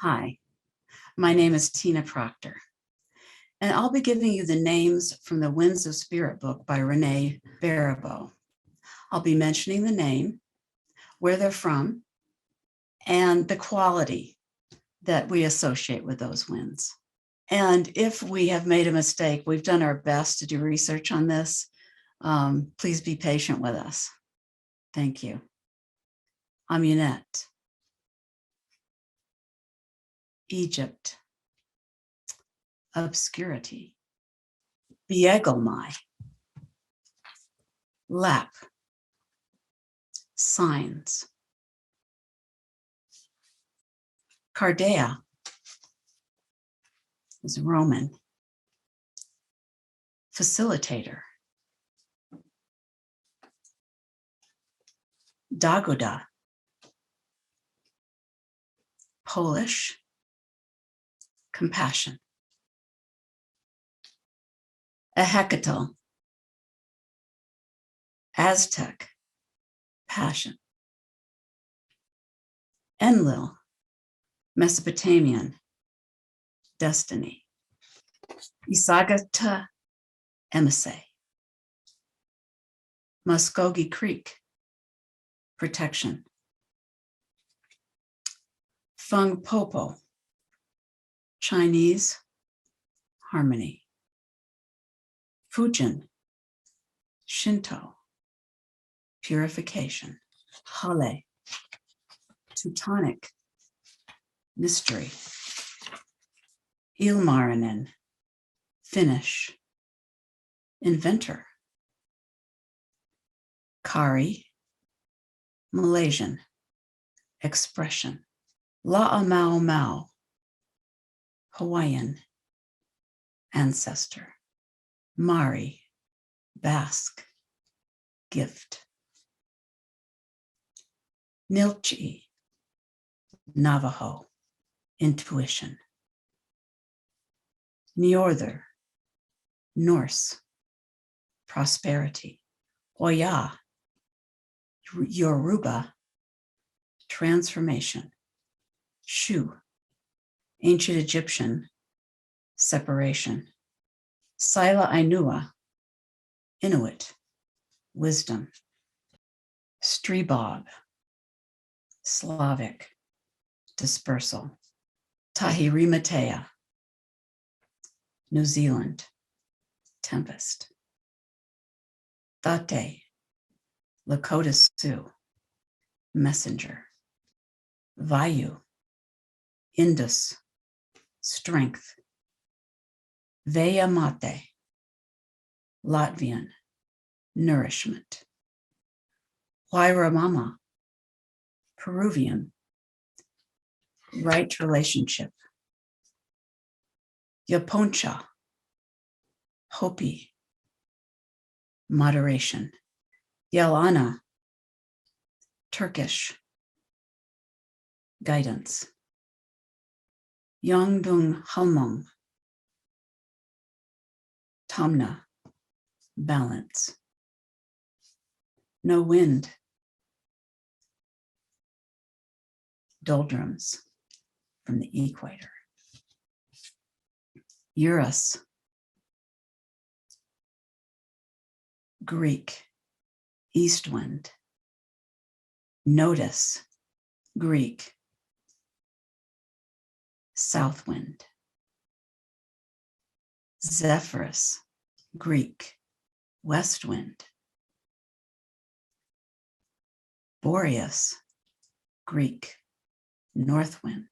Hi, my name is Tina Proctor, and I'll be giving you the names from the Winds of Spirit book by Renee Baribeau. I'll be mentioning the name, where they're from, and the quality that we associate with those winds. And if we have made a mistake, we've done our best to do research on this. Please be patient with us. Thank you. Amunet, Egypt, obscurity, Biegelmai, lap, signs, Cardea is Roman, facilitator, Dagoda, Polish, compassion, Ehecatel, Aztec, passion, Enlil, Mesopotamian, destiny, Isagata, emissary, Muskogee Creek, protection, Feng Popo, Chinese, harmony, Fujin, Shinto, purification, Hale, Teutonic, mystery, Ilmarinen, Finnish, inventor, Kari, Malaysian, expression, La'amau Mau, Hawaiian, ancestor, Mari, Basque, gift, Nilchi, Navajo, intuition, Niorther, Norse, prosperity, Hoya, Yoruba, transformation, Shu, ancient Egyptian, separation, Sila Ainua, Inuit, wisdom, Strebob, Slavic, dispersal, Tahirimatea, New Zealand, tempest, Tate, Lakota Sioux, messenger, Vayu, Indus, strength, Veyamate, Latvian, nourishment, Wairamama, Peruvian, right relationship, Yaponcha, Hopi, moderation, Yelana, Turkish, guidance, Yongdung Halmong, Tamna, balance, no wind, doldrums from the equator, Eurus, Greek, east wind, notice, Greek, south wind, Zephyrus, Greek, west wind, Boreas, Greek, north wind,